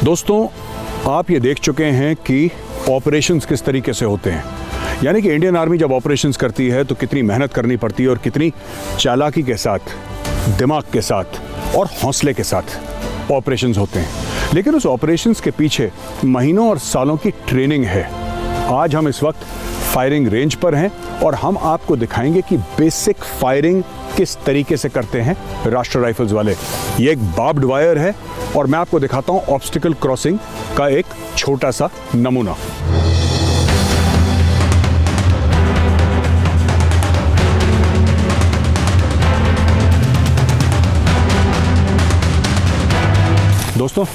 दोस्तों, आप ये देख चुके हैं कि ऑपरेशंस किस तरीके से होते हैं, यानी कि इंडियन आर्मी जब ऑपरेशंस करती है तो कितनी मेहनत करनी पड़ती है और कितनी चालाकी के साथ, दिमाग के साथ और हौसले के साथ ऑपरेशंस होते हैं। लेकिन उस ऑपरेशंस के पीछे महीनों और सालों की ट्रेनिंग है। आज हम इस वक्त फायरिंग रेंज पर हैं और हम आपको दिखाएंगे कि बेसिक फायरिंग किस तरीके से करते हैं राष्ट्रीय राइफल्स वाले। ये एक बार्ब्ड वायर है और मैं आपको दिखाता हूं ऑब्स्टिकल क्रॉसिंग का एक छोटा सा नमूना। दोस्तों,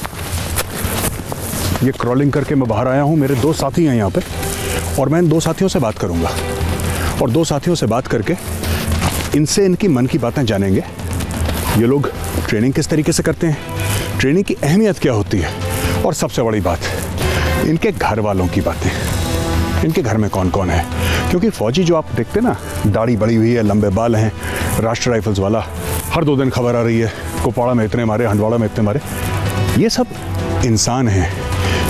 ये क्रॉलिंग करके मैं बाहर आया हूं। मेरे दो साथी हैं यहाँ पे और मैं इन दो साथियों से बात करूंगा और दो साथियों से बात करके इनसे इनकी मन की बातें जानेंगे। ये लोग ट्रेनिंग किस तरीके से करते हैं, ट्रेनिंग की अहमियत क्या होती है और सबसे बड़ी बात, इनके घर वालों की बातें। इनके घर में कौन कौन है, क्योंकि फौजी जो आप देखते ना, दाढ़ी बड़ी हुई है, लंबे बाल हैं, राष्ट्रीय राइफल्स वाला, हर 2 दिन खबर आ रही है कुपवाड़ा में इतने मारे, हंडवाड़ा में इतने मारे। ये सब इंसान हैं,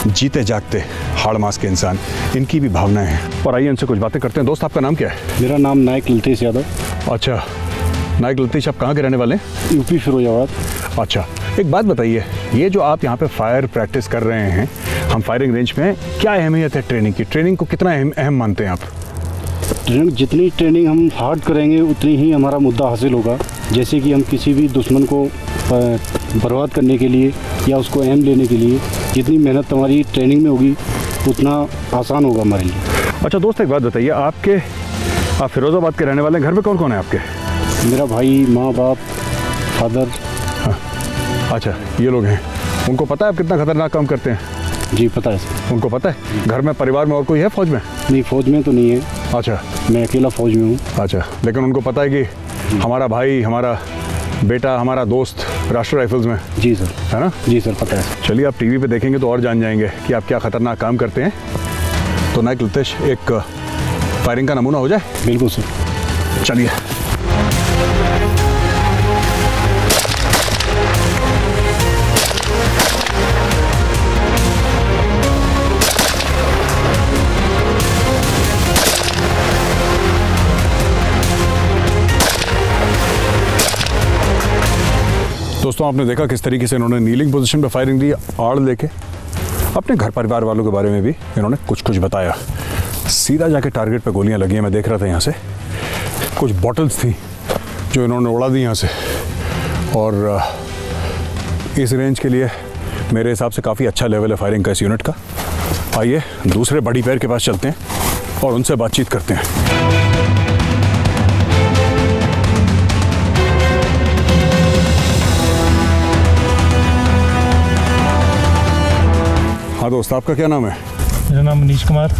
जीते जागते हाड़ मास के इंसान। इनकी भी भावनाएं हैं और आइए इनसे कुछ बातें करते हैं। दोस्त, आपका नाम क्या है? मेरा नाम नायक लतीश यादव। अच्छा, नायक लतीश, आप कहाँ के रहने वाले हैं? यूपी फिरोजाबाद। अच्छा, एक बात बताइए, ये जो आप यहाँ पे फायर प्रैक्टिस कर रहे हैं, हम फायरिंग रेंज में, क्या अहमियत है ट्रेनिंग की? ट्रेनिंग को कितना अहम मानते हैं आप? जितनी ट्रेनिंग हम हार्ड करेंगे उतनी ही हमारा मुद्दा हासिल होगा। जैसे कि हम किसी भी दुश्मन को बर्बाद करने के लिए या उसको अहम लेने के लिए जितनी मेहनत हमारी ट्रेनिंग में होगी उतना आसान होगा हमारे लिए। अच्छा दोस्त, एक बात बताइए, आप फिरोजाबाद के रहने वाले हैं, घर में कौन कौन है आपके? मेरा भाई, माँ बाप, फादर। हाँ, अच्छा, ये लोग हैं। उनको पता है आप कितना खतरनाक काम करते हैं? जी पता है सर। उनको पता है? घर में, परिवार में और कोई है फौज में? नहीं, फौज में तो नहीं है। अच्छा, मैं अकेला फौज में हूँ। अच्छा, लेकिन उनको पता है कि हमारा भाई, हमारा बेटा, हमारा दोस्त राष्ट्रीय राइफल्स में? जी सर। है ना? जी सर, पता है। चलिए, आप टीवी पे देखेंगे तो और जान जाएंगे कि आप क्या खतरनाक काम करते हैं। तो नायक लतीश, एक फायरिंग का नमूना हो जाए? बिल्कुल सर, चलिए। दोस्तों, आपने देखा किस तरीके से इन्होंने नीलिंग पोजीशन पे फायरिंग दी, आड़ लेके। अपने घर परिवार वालों के बारे में भी इन्होंने कुछ कुछ बताया। सीधा जाके टारगेट पे गोलियां लगी हैं। मैं देख रहा था यहाँ से कुछ बॉटल्स थी जो इन्होंने उड़ा दी यहाँ से, और इस रेंज के लिए मेरे हिसाब से काफ़ी अच्छा लेवल है फायरिंग का इस यूनिट का। आइए दूसरे बड़ी पैर के पास चलते हैं और उनसे बातचीत करते हैं। हाँ दोस्त, आपका क्या नाम है? मेरा नाम मनीष कुमार।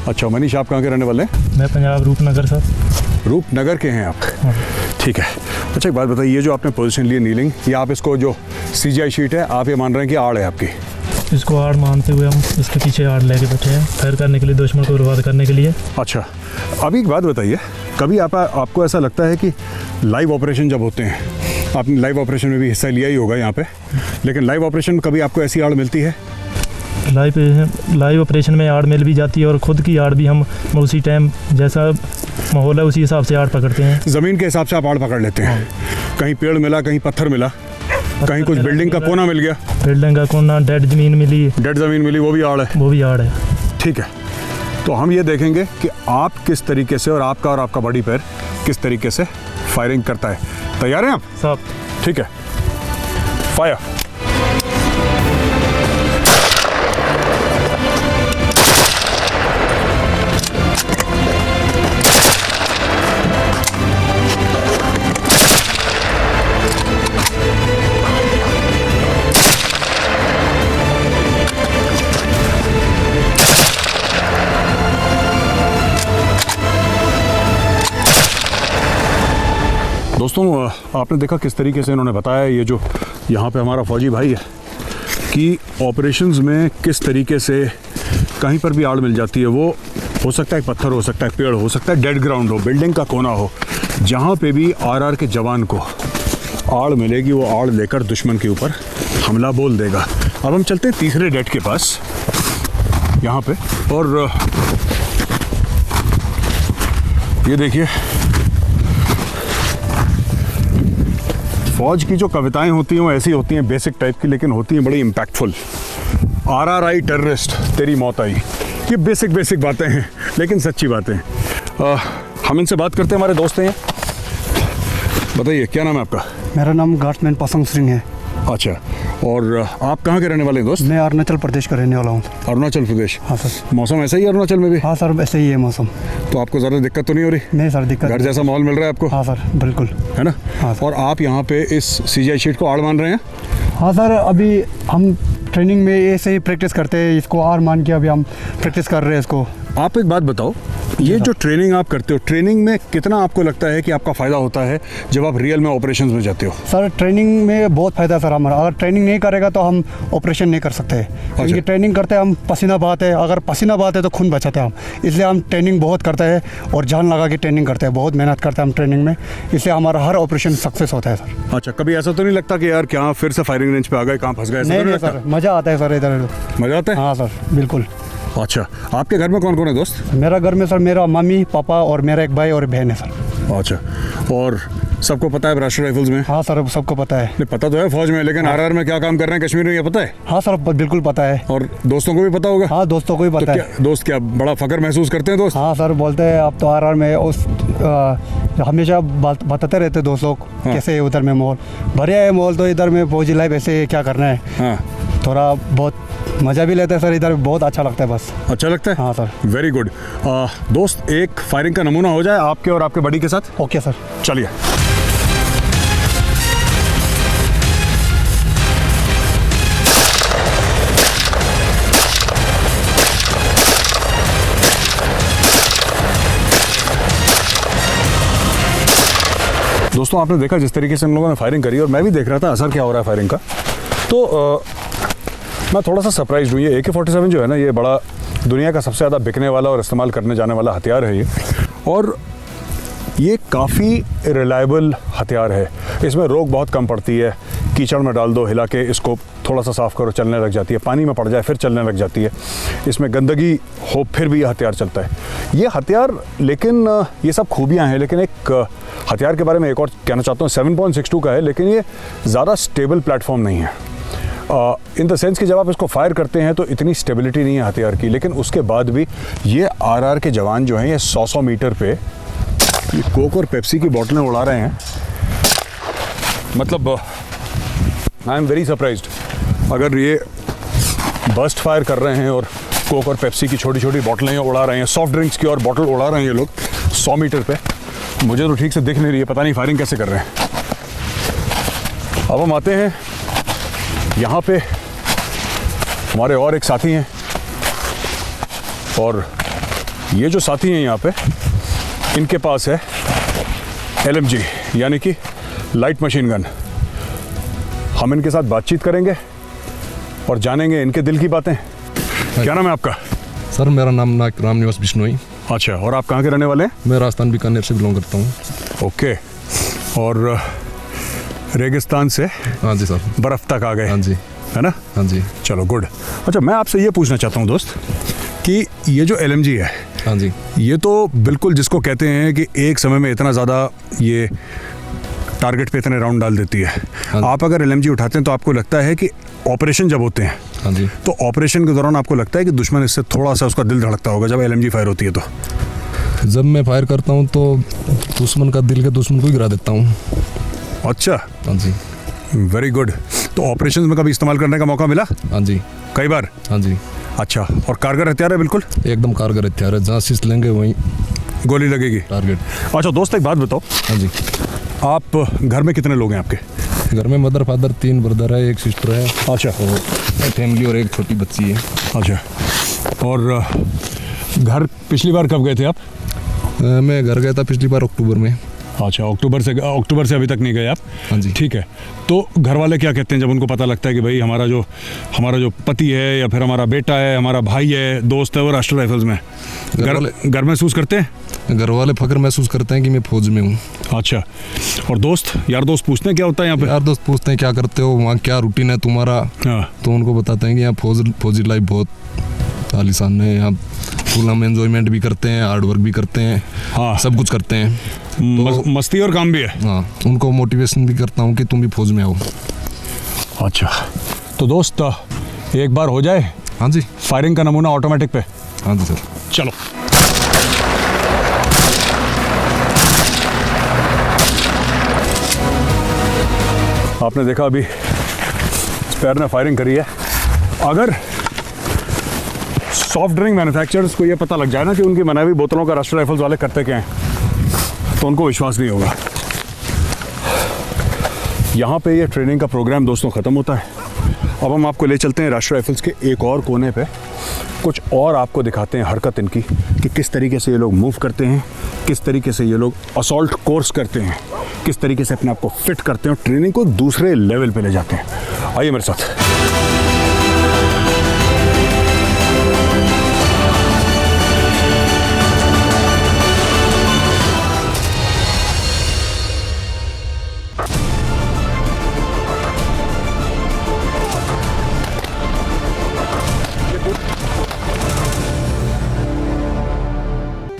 अच्छा मनीष, आप कहाँ के रहने वाले हैं? मैं पंजाब रूपनगर सर। रूपनगर के हैं आप? हाँ। ठीक है। अच्छा, एक बात बताइए, ये जो आपने पोजीशन ली नीलिंग, ये आप इसको जो CGI शीट है, आप ये मान रहे हैं कि आड़ है आपकी? इसको आड़ मानते हुए हम इसके पीछे आड़ लेके बैठे हैं, फायर करने के लिए, दुश्मन को बर्बाद करने के लिए। अच्छा, अभी एक बात बताइए, कभी आपको ऐसा लगता है कि लाइव ऑपरेशन जब होते हैं, आपने लाइव ऑपरेशन में भी हिस्सा लिया ही होगा यहाँ पे, लेकिन लाइव ऑपरेशन में कभी आपको ऐसी आड़ मिलती है? लाइव ऑपरेशन में आड़ मिल भी जाती है और ख़ुद की आड़ भी हम उसी टाइम जैसा माहौल है उसी हिसाब से आड़ पकड़ते हैं। ज़मीन के हिसाब से आप आड़ पकड़ लेते हैं? कहीं पेड़ मिला, कहीं पत्थर मिला, कहीं कुछ बिल्डिंग का कोना मिल गया? बिल्डिंग का कोना, डेड ज़मीन मिली। डेड ज़मीन मिली, वो भी आड़ है? वो भी आड़ है। ठीक है, तो हम ये देखेंगे कि आप किस तरीके से और आपका बड़ी पैर किस तरीके से फायरिंग करता है। तैयार हैं आप साहब? ठीक है, फायर। दोस्तों, आपने देखा किस तरीके से इन्होंने बताया, ये जो यहाँ पे हमारा फौजी भाई है, कि ऑपरेशंस में किस तरीके से कहीं पर भी आड़ मिल जाती है। वो हो सकता है पत्थर, हो सकता है पेड़, हो सकता है डेड ग्राउंड हो, बिल्डिंग का कोना हो, जहाँ पे भी आरआर के जवान को आड़ मिलेगी वो आड़ लेकर दुश्मन के ऊपर हमला बोल देगा। अब हम चलते हैं तीसरे डेट के पास यहाँ पे, और ये देखिए फौज की जो कविताएं होती हैं वो ऐसी होती हैं बेसिक टाइप की, लेकिन होती हैं बड़ी इम्पैक्टफुल। RRI टेररिस्ट तेरी मौत आई, ये बेसिक बातें हैं लेकिन सच्ची बातें हैं। हम इनसे बात करते हैं, हमारे दोस्त हैं। बताइए क्या नाम है आपका? मेरा नाम गार्ड्समैन पसंग सिंह है। अच्छा, और आप कहाँ के रहने वाले हैं दोस्त? मैं अरुणाचल प्रदेश का रहने वाला हूँ। अरुणाचल प्रदेश। हाँ सर। मौसम ऐसा ही है अरुणाचल में भी? हाँ सर, ऐसे ही है मौसम। तो आपको ज़्यादा दिक्कत तो नहीं हो रही? नहीं सर, दिक्कत घर जैसा माहौल मिल रहा है आपको? हाँ सर, बिल्कुल। है ना? हाँ सर। और आप यहाँ पे इस CGI शीट को आड़ मान रहे हैं? हाँ सर, अभी हम ट्रेनिंग में ऐसे ही प्रैक्टिस करते हैं, इसको आर मान के अभी हम प्रैक्टिस कर रहे हैं इसको। आप एक बात बताओ, ये जो ट्रेनिंग आप करते हो, ट्रेनिंग में कितना आपको लगता है कि आपका फ़ायदा होता है जब आप रियल में ऑपरेशंस में जाते हो? सर ट्रेनिंग में बहुत फ़ायदा है सर हमारा। अगर ट्रेनिंग नहीं करेगा तो हम ऑपरेशन नहीं कर सकते, क्योंकि ट्रेनिंग करते हैं हम पसीना बहाते हैं, अगर पसीना बहाते हैं तो खून बचाते हैं हम, इसलिए हम ट्रेनिंग बहुत करते हैं और जान लगा के ट्रेनिंग करते हैं, बहुत मेहनत करते हैं हम ट्रेनिंग में, इसलिए हमारा हर ऑपरेशन सक्सेस होता है सर। अच्छा, कभी ऐसा तो नहीं लगता कि यार क्या फिर से फायरिंग रेंज पे आ गए, कहाँ फंस गए? नहीं सर, मज़ा आता है सर इधर। मज़ा आता है? हाँ सर, बिल्कुल। अच्छा, आपके घर में कौन कौन है दोस्त? मेरा घर में सर मेरा मम्मी पापा और मेरा एक भाई और बहन है सर। अच्छा, और सबको पता है राष्ट्रीय राइफल्स में? हाँ सर, सबको पता है। नहीं, पता तो है फौज में, लेकिन RR में क्या काम कर रहे हैं कश्मीर में, ये पता है? हाँ सर, बिल्कुल पता है। और दोस्तों को भी पता होगा? हाँ, दोस्तों को भी पता है। दोस्त क्या बड़ा फख्र महसूस करते हैं दोस्त? हाँ सर, बोलते हैं आप तो RR में उस हमेशा बताते रहते दोस्त लोग। हाँ। कैसे है उधर में माहौल, बढ़िया है माहौल तो इधर में फौजी लाइफ ऐसे क्या करना है। हाँ, थोड़ा बहुत मज़ा भी लेते हैं सर, इधर बहुत अच्छा लगता है बस। अच्छा लगता है? हाँ सर। Very good. दोस्त एक फायरिंग का नमूना हो जाए आपके और आपके बड़ी के साथ। Okay sir. चलिए। दोस्तों आपने देखा जिस तरीके से हम लोगों ने फायरिंग करी, और मैं भी देख रहा था असर क्या हो रहा है फायरिंग का, तो मैं थोड़ा सा सरप्राइज हुई। ये AK-47 जो है ना, ये बड़ा दुनिया का सबसे ज़्यादा बिकने वाला और इस्तेमाल करने जाने वाला हथियार है ये, और ये काफ़ी रिलायबल हथियार है। इसमें रोक बहुत कम पड़ती है, कीचड़ में डाल दो, हिला के इसको थोड़ा सा साफ़ करो, चलने लग जाती है, पानी में पड़ जाए फिर चलने लग जाती है, इसमें गंदगी हो फिर भी ये हथियार चलता है ये हथियार। लेकिन ये सब खूबियाँ हैं, लेकिन एक हथियार के बारे में एक और कहना चाहता हूँ, 7.62 का है, लेकिन ये ज़्यादा स्टेबल प्लेटफॉर्म नहीं है, इन द सेंस कि जब आप इसको फायर करते हैं तो इतनी स्टेबिलिटी नहीं है हथियार की, लेकिन उसके बाद भी ये RR के जवान जो हैं, ये 100 मीटर पे ये कोक और पेप्सी की बोतलें उड़ा रहे हैं। मतलब आई एम वेरी सरप्राइज्ड। अगर ये बर्स्ट फायर कर रहे हैं और कोक और पेप्सी की छोटी छोटी बोतलें उड़ा रहे हैं, सॉफ्ट ड्रिंक्स की और बोतल उड़ा रहे हैं ये लोग 100 मीटर पे, मुझे तो ठीक से दिख नहीं रही है, पता नहीं फायरिंग कैसे कर रहे हैं। अब हम आते हैं यहाँ पे, हमारे और एक साथी हैं, और ये जो साथी हैं यहाँ पे, इनके पास है LMG यानी कि लाइट मशीन गन। हम इनके साथ बातचीत करेंगे और जानेंगे इनके दिल की बातें। क्या नाम है आपका? सर मेरा नाम रामनिवास बिश्नोई। अच्छा, और आप कहाँ के रहने वाले हैं? मैं राजस्थान बीकानेर से बिलोंग करता हूँ। ओके, और रेगिस्तान से हाँ जी सर, बर्फ़ तक आ गए, हाँ जी, है ना? हाँ जी, चलो गुड। अच्छा, मैं आपसे ये पूछना चाहता हूँ दोस्त कि ये जो LMG है, हाँ जी, ये तो बिल्कुल जिसको कहते हैं कि एक समय में इतना ज़्यादा ये टारगेट पे इतने राउंड डाल देती है। हाँ। आप अगर LMG उठाते हैं तो आपको लगता है कि ऑपरेशन जब होते हैं, हाँ जी, तो ऑपरेशन के दौरान आपको लगता है कि दुश्मन इससे थोड़ा सा उसका दिल धड़कता होगा जब LMG फायर होती है तो? जब मैं फायर करता हूँ तो दुश्मन का दिल के दुश्मन को गिरा देता हूँ। अच्छा, हाँ जी, वेरी गुड। तो ऑपरेशन में कभी इस्तेमाल करने का मौका मिला? हाँ जी, कई बार? हाँ जी। अच्छा, और कारगर हथियार है? बिल्कुल एकदम कारगर हथियार है, जहाँ शीश लेंगे वहीं गोली लगेगी, टारगेट। अच्छा दोस्त एक बात बताओ, हाँ जी, आप घर में कितने लोग हैं आपके? घर में मदर फादर 3 ब्रदर है, 1 सिस्टर है, अच्छा, और फैमिली और 1 छोटी बच्ची है। अच्छा, और घर पिछली बार कब गए थे आप? मैं घर गया था पिछली बार अक्टूबर में। अच्छा, अक्टूबर से अभी तक नहीं गए आप? हाँ जी। ठीक है, तो घर वाले क्या कहते हैं जब उनको पता लगता है कि भाई हमारा जो पति है या फिर हमारा बेटा है, हमारा भाई है, दोस्त है, वो राष्ट्रीय राइफल्स में? घर महसूस करते हैं? घर वाले फख्र महसूस करते हैं कि मैं फौज में हूँ। अच्छा, और दोस्त यार दोस्त पूछते हैं क्या होता है यहाँ पे? यार दोस्त पूछते हैं क्या करते हो वहाँ, क्या रूटीन है तुम्हारा। हाँ। तो उनको बताते हैं कि यहाँ फौजी लाइफ बहुत आलीशान है, यहाँ फुल हम एंजॉयमेंट भी करते हैं, हार्ड वर्क भी करते हैं। हाँ। सब कुछ करते हैं। तो मस्ती और काम भी है। हाँ, उनको मोटिवेशन भी करता हूँ कि तुम भी फौज में आओ। अच्छा, तो दोस्त एक बार हो जाए हाँ जी। फायरिंग का नमूना ऑटोमेटिक पे। हाँ जी सर। चलो। आपने देखा अभी स्पेयर ने फायरिंग करी है। अगर सॉफ्ट ड्रिंक मैन्युफैक्चरर्स को ये पता लग जाए ना कि उनकी बनाई हुई बोतलों का राष्ट्रीय राइफल्स वाले करते क्या हैं, तो उनको विश्वास नहीं होगा। यहाँ पे ये ट्रेनिंग का प्रोग्राम दोस्तों ख़त्म होता है। अब हम आपको ले चलते हैं राष्ट्रीय राइफल्स के एक और कोने पे, कुछ और आपको दिखाते हैं हरकत इनकी कि किस तरीके से ये लोग मूव करते हैं, किस तरीके से ये लोग असॉल्ट कोर्स करते हैं, किस तरीके से अपने आप को फिट करते हैं और ट्रेनिंग को दूसरे लेवल पे ले जाते हैं। आइए मेरे साथ।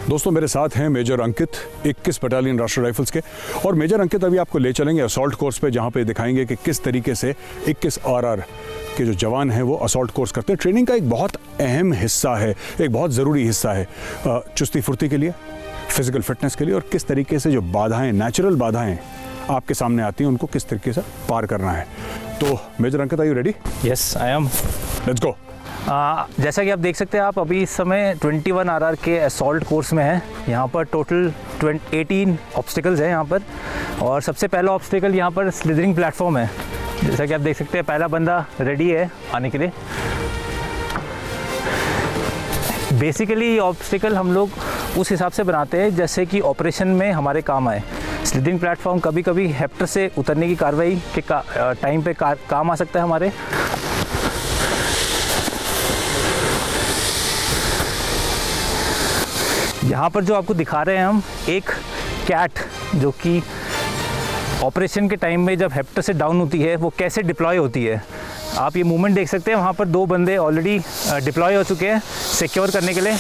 दोस्तों मेरे साथ हैं मेजर अंकित 21 बटालियन राष्ट्रीय राइफल्स के, और मेजर अंकित अभी आपको ले चलेंगे असॉल्ट कोर्स पे, जहाँ पे दिखाएंगे कि किस तरीके से 21 RR के जो जवान हैं वो असॉल्ट कोर्स करते हैं। ट्रेनिंग का एक बहुत अहम हिस्सा है, एक बहुत ज़रूरी हिस्सा है चुस्ती फुर्ती के लिए, फिजिकल फिटनेस के लिए, और किस तरीके से जो बाधाएँ, नेचुरल बाधाएँ आपके सामने आती हैं उनको किस तरीके से पार करना है। तो major Ankit, are you ready? Yes I am. Let's go. जैसा कि आप देख सकते हैं, आप अभी इस समय 21 RR के असॉल्ट कोर्स में हैं। यहाँ पर टोटल 18 ऑब्स्टिकल्स हैं यहाँ पर, और सबसे पहला ऑब्स्टिकल यहाँ पर स्लिदरिंग प्लेटफॉर्म है। जैसा कि आप देख सकते हैं, पहला बंदा रेडी है आने के लिए। बेसिकली ये ऑब्स्टिकल हम लोग उस हिसाब से बनाते हैं जैसे कि ऑपरेशन में हमारे काम आए। स्लिदरिंग प्लेटफॉर्म कभी कभी हेप्टर से उतरने की कार्रवाई के टाइम पे काम आ सकता है हमारे। यहाँ पर जो आपको दिखा रहे हैं हम, एक कैट जो कि ऑपरेशन के टाइम में जब हेप्टर से डाउन होती है वो कैसे डिप्लॉय होती है। आप ये मूवमेंट देख सकते हैं, वहाँ पर 2 बंदे ऑलरेडी डिप्लॉय हो चुके हैं सिक्योर करने के लिए।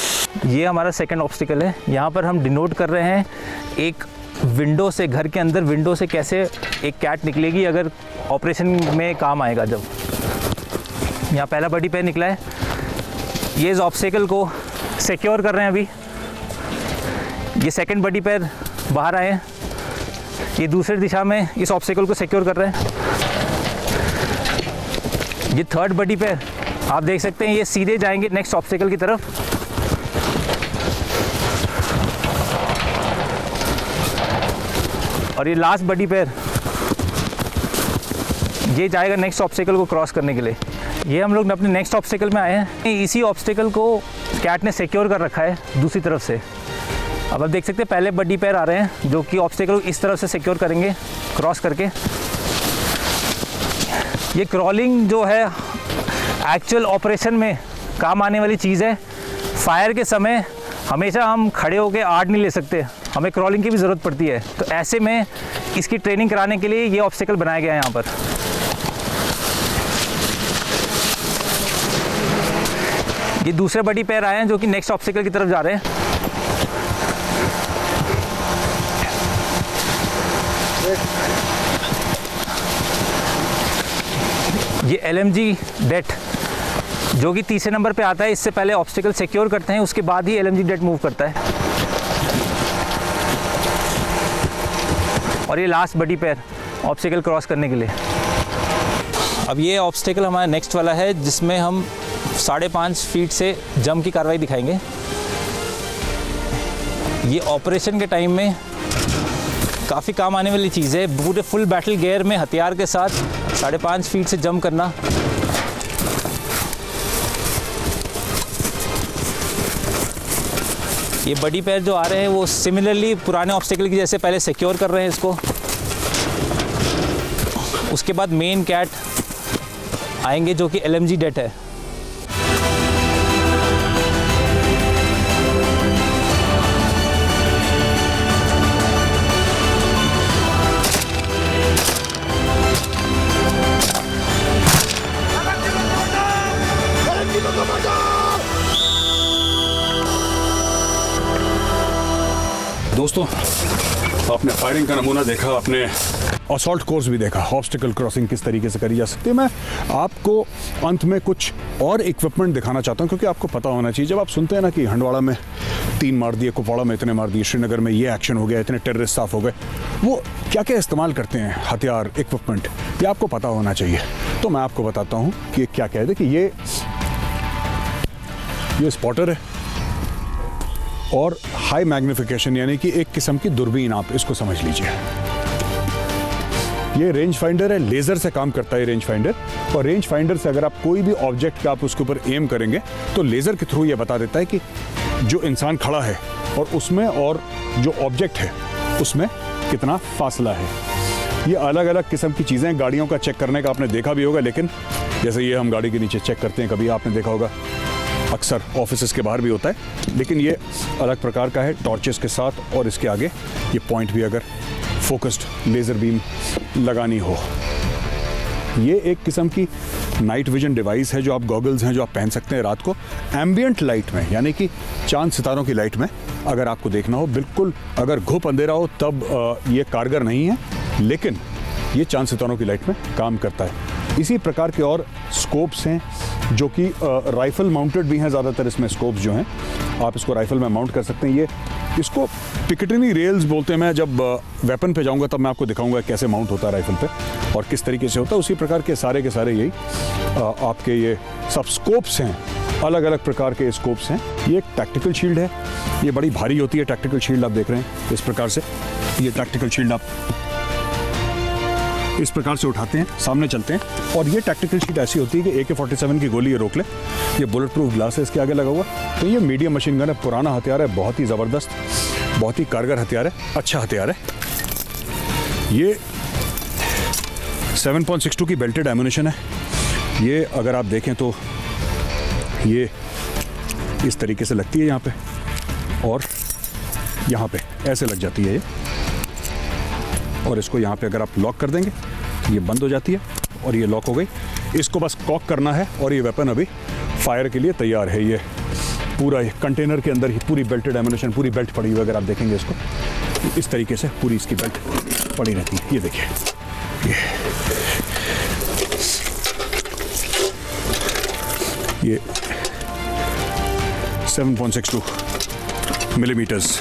ये हमारा सेकंड ऑब्स्टिकल है। यहाँ पर हम डिनोट कर रहे हैं एक विंडो से, घर के अंदर विंडो से कैसे एक कैट निकलेगी अगर ऑपरेशन में काम आएगा। जब यहाँ पहला बडी पैर निकला है, ये इस ऑब्स्टिकल को सिक्योर कर रहे हैं अभी। ये सेकंड बडी पैर बाहर आए हैं, ये दूसरी दिशा में इस ऑब्स्टिकल को सिक्योर कर रहे हैं। ये थर्ड बडी पैर आप देख सकते हैं, ये सीधे जाएंगे नेक्स्ट ऑब्स्टिकल की तरफ। और ये लास्ट बडी पैर ये जाएगा नेक्स्ट ऑब्स्टिकल को क्रॉस करने के लिए। ये हम लोग अपने नेक्स्ट ऑब्स्टिकल में आए हैं। इसी ऑब्स्टिकल को कैट ने सिक्योर कर रखा है दूसरी तरफ से। अब आप देख सकते हैं पहले बडी पैर आ रहे हैं जो कि ऑब्स्टिकल इस तरफ से सिक्योर करेंगे क्रॉस करके। ये क्रॉलिंग जो है एक्चुअल ऑपरेशन में काम आने वाली चीज़ है। फायर के समय हमेशा हम खड़े होकर आड़ नहीं ले सकते, हमें क्रॉलिंग की भी ज़रूरत पड़ती है। तो ऐसे में इसकी ट्रेनिंग कराने के लिए ये ऑब्स्टिकल बनाया गया है यहाँ पर। ये दूसरे बडी पैर आए हैं जो कि नेक्स्ट ऑब्स्टिकल की तरफ जा रहे हैं। ये LMG डेट जो कि तीसरे नंबर पे आता है, इससे पहले ऑब्स्टिकल सिक्योर करते हैं, उसके बाद ही LMG डेट मूव करता है। और ये लास्ट बडी पैर ऑब्स्टिकल क्रॉस करने के लिए। अब ये ऑब्स्टिकल हमारा नेक्स्ट वाला है जिसमें हम 5.5 फीट से जंप की कार्रवाई दिखाएंगे। ये ऑपरेशन के टाइम में काफ़ी काम आने वाली चीज़ है। पूरे फुल बैटल गियर में हथियार के साथ 5.5 फीट से जंप करना। ये बडी पैर जो आ रहे हैं वो सिमिलरली पुराने ऑब्स्टिकल की जैसे पहले सिक्योर कर रहे हैं इसको। उसके बाद मेन कैट आएंगे जो कि LMG डेट है। दोस्तों, आपने फायरिंग का नमूना देखा, आपने असॉल्ट कोर्स भी देखा, ऑब्स्टिकल क्रॉसिंग किस तरीके से करी जा सकती है। मैं आपको अंत में कुछ और इक्विपमेंट दिखाना चाहता हूं, क्योंकि आपको पता होना चाहिए। जब आप सुनते हैं ना कि हंडवाड़ा में 3 मार दिए, कुपवाड़ा में इतने मार दिए, श्रीनगर में ये एक्शन हो गया, इतने टेररिस्ट साफ हो गए, वो क्या क्या इस्तेमाल करते हैं हथियार, इक्विपमेंट, ये आपको पता होना चाहिए। तो मैं आपको बताता हूँ कि क्या क्या है। देखिए, ये स्पॉटर है और हाई मैग्निफिकेशन, यानी कि एक किस्म की दूरबीन, आप इसको समझ लीजिए। ये रेंज फाइंडर है, लेज़र से काम करता है रेंज फाइंडर। और रेंज फाइंडर से अगर आप कोई भी ऑब्जेक्ट का आप उसके ऊपर एम करेंगे तो लेज़र के थ्रू ये बता देता है कि जो इंसान खड़ा है और उसमें और जो ऑब्जेक्ट है उसमें कितना फासला है। ये अलग अलग किस्म की चीज़ें, गाड़ियों का चेक करने का आपने देखा भी होगा, लेकिन जैसे ये हम गाड़ी के नीचे चेक करते हैं, कभी आपने देखा होगा, अक्सर ऑफिसेस के बाहर भी होता है, लेकिन ये अलग प्रकार का है, टॉर्चेस के साथ। और इसके आगे ये पॉइंट भी अगर फोकस्ड लेज़र बीम लगानी हो। ये एक किस्म की नाइट विजन डिवाइस है, जो आप गॉगल्स हैं जो आप पहन सकते हैं रात को एम्बियंट लाइट में, यानी कि चांद सितारों की लाइट में अगर आपको देखना हो। बिल्कुल अगर घुप अंधेरा हो तब ये कारगर नहीं है, लेकिन ये चांद सितारों की लाइट में काम करता है। इसी प्रकार के और स्कोप्स हैं जो कि राइफल माउंटेड भी हैं। ज़्यादातर इसमें स्कोप्स जो हैं आप इसको राइफल में माउंट कर सकते हैं। ये इसको पिकेटिनी रेल्स बोलते हैं। मैं जब वेपन पे जाऊंगा तब मैं आपको दिखाऊंगा कैसे माउंट होता है राइफल पे और किस तरीके से होता है। उसी प्रकार के सारे यही आपके ये सब स्कोप्स हैं, अलग अलग प्रकार के स्कोप्स हैं। ये एक टैक्टिकल शील्ड है, ये बड़ी भारी होती है टैक्टिकल शील्ड, आप देख रहे हैं इस प्रकार से। ये टैक्टिकल शील्ड आप इस प्रकार से उठाते हैं, सामने चलते हैं, और ये टैक्टिकल शीट ऐसी होती है कि AK-47 की गोली ये रोक ले। ये बुलेट प्रूफ ग्लास है इसके आगे लगा हुआ। तो ये मीडियम मशीन गन है, पुराना हथियार है, बहुत ही ज़बरदस्त, बहुत ही कारगर हथियार है, अच्छा हथियार है। ये 7.62 की बेल्टेड एमुनेशन है। ये अगर आप देखें तो ये इस तरीके से लगती है यहाँ पे, और यहाँ पे ऐसे लग जाती है ये, और इसको यहाँ पे अगर आप लॉक कर देंगे ये बंद हो जाती है और ये लॉक हो गई। इसको बस कॉक करना है और ये वेपन अभी फायर के लिए तैयार है। ये पूरा कंटेनर के अंदर ही पूरी बेल्टेड एमुनेशन, पूरी बेल्ट पड़ी हुई, अगर आप देखेंगे इसको इस तरीके से पूरी इसकी बेल्ट पड़ी रहती है। ये देखिए, ये 7.62 मिलीमीटर्स।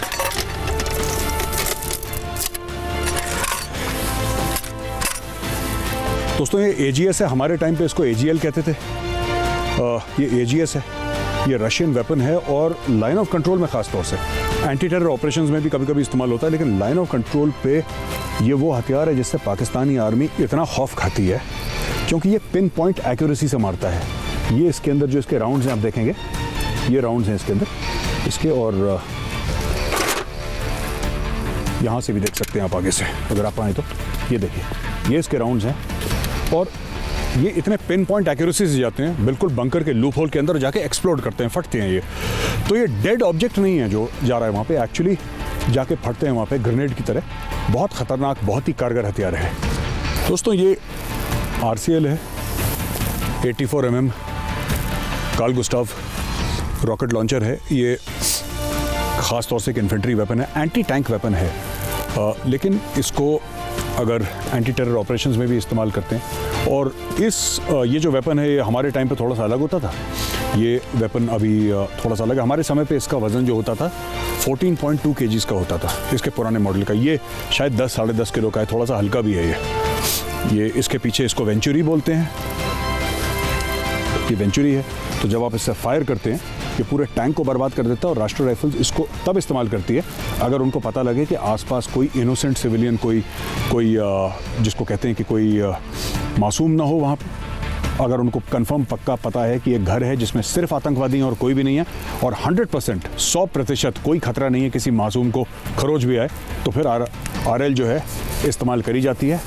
दोस्तों ये AGS है, हमारे टाइम पे इसको AGL कहते थे। ये AGS है, ये रशियन वेपन है और लाइन ऑफ कंट्रोल में ख़ास तौर से एंटी टेरर ऑपरेशंस में भी कभी कभी इस्तेमाल होता है, लेकिन लाइन ऑफ कंट्रोल पे ये वो हथियार है जिससे पाकिस्तानी आर्मी इतना खौफ खाती है, क्योंकि ये पिन पॉइंट एक्यूरेसी से मारता है। ये इसके अंदर जो इसके राउंड्स हैं आप देखेंगे, ये राउंड्स हैं इसके अंदर इसके, और यहाँ से भी देख सकते हैं आप आगे से अगर आप आएँ तो। ये देखिए, ये इसके राउंड्स हैं और ये इतने पिन पॉइंट एक्यूरेसी से जाते हैं, बिल्कुल बंकर के लूप होल के अंदर जाके एक्सप्लोड करते हैं, फटते हैं ये। तो ये डेड ऑब्जेक्ट नहीं है जो जा रहा है वहाँ पे, एक्चुअली जाके फटते हैं वहाँ पे ग्रेनेड की तरह। बहुत ख़तरनाक, बहुत ही कारगर हथियार है। दोस्तों ये RCL है, 84 mm कार्ल गुस्टाव रॉकेट लॉन्चर है। ये ख़ास तौर से एक इन्फेंट्री वेपन है, एंटी टैंक वेपन है, लेकिन इसको अगर एंटी टेरर ऑपरेशंस में भी इस्तेमाल करते हैं। और ये जो वेपन है ये हमारे टाइम पे थोड़ा सा अलग होता था। ये वेपन अभी थोड़ा सा अलग है। हमारे समय पे इसका वज़न जो होता था 14.2 kgs का होता था, इसके पुराने मॉडल का। ये शायद 10 साढ़े 10 किलो का है, थोड़ा सा हल्का भी है ये इसके पीछे इसको वेंचुरी बोलते हैं, ये वेंचुरी है। तो जब आप इससे फायर करते हैं ये पूरे टैंक को बर्बाद कर देता है, और राष्ट्रीय राइफल्स इसको तब इस्तेमाल करती है अगर उनको पता लगे कि आसपास कोई इनोसेंट सिविलियन, कोई जिसको कहते हैं कि कोई मासूम ना हो वहाँ पे। अगर उनको कंफर्म पक्का पता है कि एक घर है जिसमें सिर्फ आतंकवादी हैं और कोई भी नहीं है, और 100% 100% कोई खतरा नहीं है किसी मासूम को खरोच भी आए, तो फिर RL जो है इस्तेमाल करी जाती है।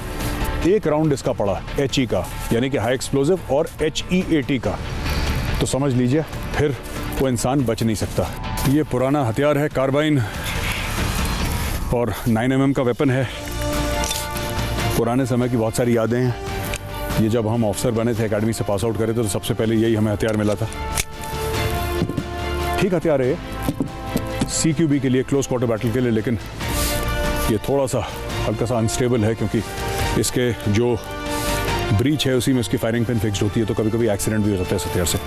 एक राउंड इसका पड़ा HE का, यानी कि हाई एक्सप्लोजिव, और HEAT का, तो समझ लीजिए फिर वो इंसान बच नहीं सकता। ये पुराना हथियार है, कार्बाइन, और 9 mm का वेपन है। पुराने समय की बहुत सारी यादें हैं। ये जब हम ऑफिसर बने थे, एकेडमी से पास आउट करे थे, तो सबसे पहले यही हमें हथियार मिला था। ठीक हथियार है CQB के लिए, क्लोज क्वार्टर बैटल के लिए, लेकिन ये थोड़ा सा हल्का सा अनस्टेबल है क्योंकि इसके जो ब्रीच है उसी में उसकी फायरिंग पिन फिक्स्ड होती है, तो कभी कभी एक्सीडेंट भी हो जाता है इस हथियार से।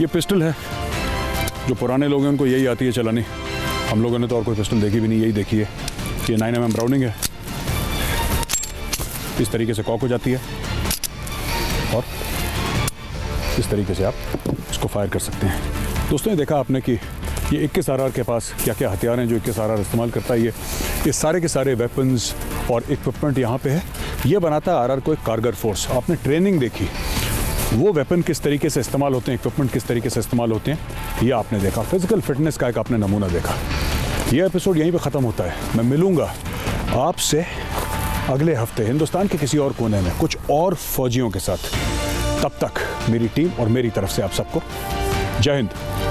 ये पिस्टल है, जो पुराने लोग हैं उनको यही आती है चलानी, हम लोगों ने तो और कोई पिस्टल देखी भी नहीं, यही देखी है। ये 9mm ब्राउनिंग है, इस तरीके से कॉक हो जाती है और इस तरीके से आप इसको फायर कर सकते हैं। दोस्तों ये देखा आपने कि ये 21 RR के पास क्या क्या हथियार हैं जो 21 RR इस्तेमाल करता है। ये सारे के सारे वेपन्स और इक्विपमेंट यहाँ पे है। ये बनाता है RR को एक कारगर फोर्स। आपने ट्रेनिंग देखी, वो वेपन किस तरीके से इस्तेमाल होते हैं, इक्विपमेंट किस तरीके से इस्तेमाल होते हैं, ये आपने देखा। फिजिकल फिटनेस का एक आपने नमूना देखा। ये एपिसोड यहीं पे ख़त्म होता है। मैं मिलूँगा आपसे अगले हफ्ते हिंदुस्तान के किसी और कोने में कुछ और फौजियों के साथ। तब तक मेरी टीम और मेरी तरफ से आप सबको जय हिंद।